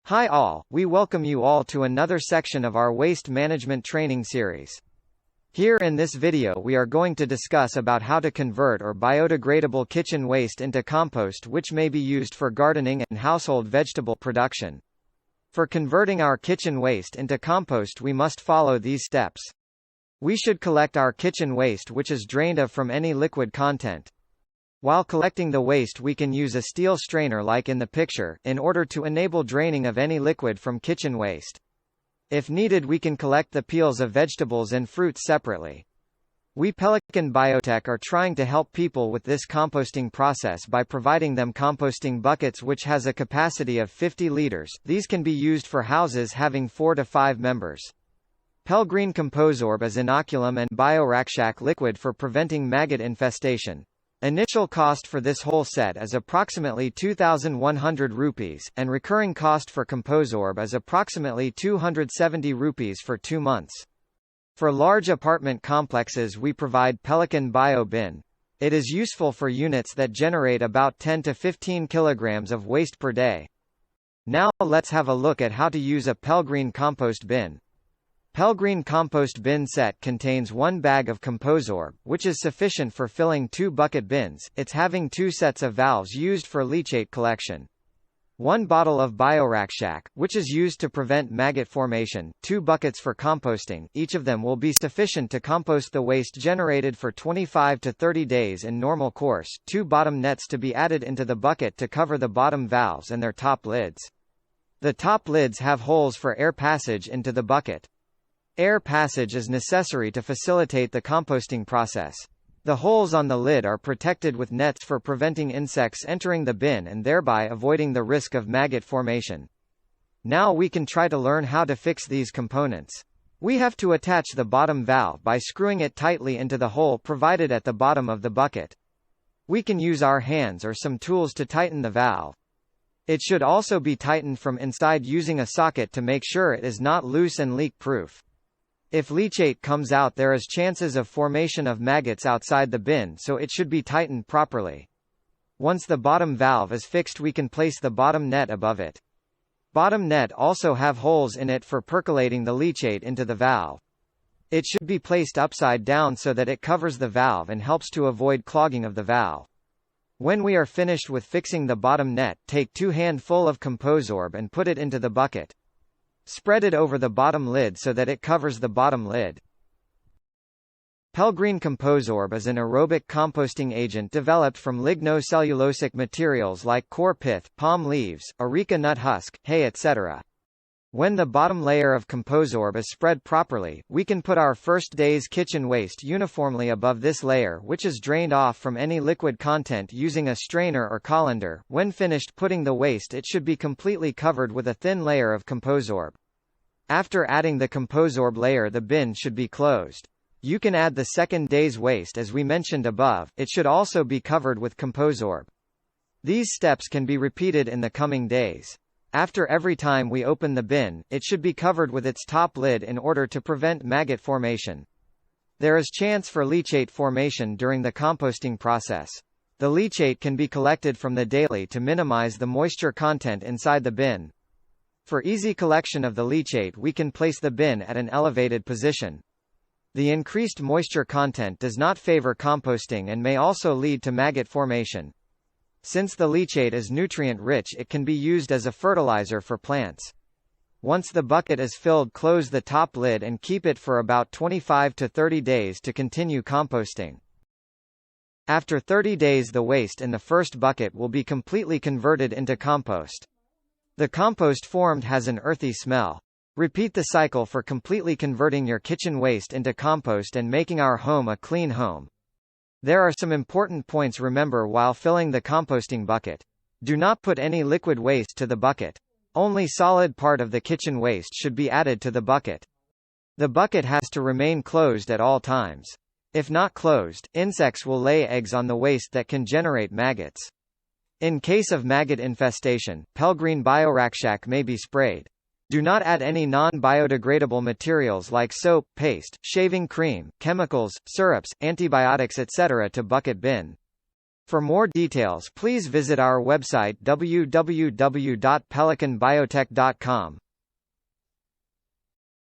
Hi all, we welcome you all to another section of our waste management training series. Here in this video we are going to discuss about how to convert or biodegradable kitchen waste into compost which may be used for gardening and household vegetable production. For converting our kitchen waste into compost we must follow these steps. We should collect our kitchen waste which is drained of from any liquid content. While collecting the waste we can use a steel strainer like in the picture, in order to enable draining of any liquid from kitchen waste. If needed we can collect the peels of vegetables and fruits separately. We Pelgreen Biotech are trying to help people with this composting process by providing them composting buckets which has a capacity of 50 liters. These can be used for houses having 4 to 5 members. Pelgreen Composorb is inoculum and biorakshak liquid for preventing maggot infestation. Initial cost for this whole set is approximately 2,100 rupees, and recurring cost for Composorb is approximately 270 rupees for 2 months. For large apartment complexes we provide Pelgreen Bio Bin. It is useful for units that generate about 10 to 15 kilograms of waste per day. Now let's have a look at how to use a Pelgreen compost bin. Pelgreen compost bin set contains 1 bag of Composorb, which is sufficient for filling 2 bucket bins. It's having 2 sets of valves used for leachate collection. 1 bottle of biorakshak, which is used to prevent maggot formation. 2 buckets for composting. Each of them will be sufficient to compost the waste generated for 25 to 30 days in normal course. 2 bottom nets to be added into the bucket to cover the bottom valves and their top lids. The top lids have holes for air passage into the bucket. Air passage is necessary to facilitate the composting process. The holes on the lid are protected with nets for preventing insects entering the bin and thereby avoiding the risk of maggot formation. Now we can try to learn how to fix these components. We have to attach the bottom valve by screwing it tightly into the hole provided at the bottom of the bucket. We can use our hands or some tools to tighten the valve. It should also be tightened from inside using a socket to make sure it is not loose and leak-proof. If leachate comes out there is chances of formation of maggots outside the bin, so it should be tightened properly. Once the bottom valve is fixed we can place the bottom net above it. Bottom net also have holes in it for percolating the leachate into the valve. It should be placed upside down so that it covers the valve and helps to avoid clogging of the valve. When we are finished with fixing the bottom net, take 2 handful of Composorb and put it into the bucket. Spread it over the bottom lid so that it covers the bottom lid. Pelgreen Composorb is an aerobic composting agent developed from lignocellulosic materials like core pith, palm leaves, areca nut husk, hay etc. When the bottom layer of Composorb is spread properly, we can put our first day's kitchen waste uniformly above this layer which is drained off from any liquid content using a strainer or colander. When finished putting the waste it should be completely covered with a thin layer of Composorb. After adding the Composorb layer the bin should be closed. You can add the second day's waste as we mentioned above, it should also be covered with Composorb. These steps can be repeated in the coming days. After every time we open the bin, it should be covered with its top lid in order to prevent maggot formation. There is chance for leachate formation during the composting process. The leachate can be collected from the daily to minimize the moisture content inside the bin. For easy collection of the leachate we can place the bin at an elevated position. The increased moisture content does not favor composting and may also lead to maggot formation. Since the leachate is nutrient-rich it can be used as a fertilizer for plants. Once the bucket is filled close the top lid and keep it for about 25 to 30 days to continue composting. After 30 days the waste in the first bucket will be completely converted into compost. The compost formed has an earthy smell. Repeat the cycle for completely converting your kitchen waste into compost and making our home a clean home. There are some important points remember while filling the composting bucket. Do not put any liquid waste to the bucket. Only solid part of the kitchen waste should be added to the bucket. The bucket has to remain closed at all times. If not closed, insects will lay eggs on the waste that can generate maggots. In case of maggot infestation, Pelgreen Biorakshak may be sprayed. Do not add any non-biodegradable materials like soap, paste, shaving cream, chemicals, syrups, antibiotics etc. to bucket bin. For more details, please visit our website www.pelicanbiotech.com.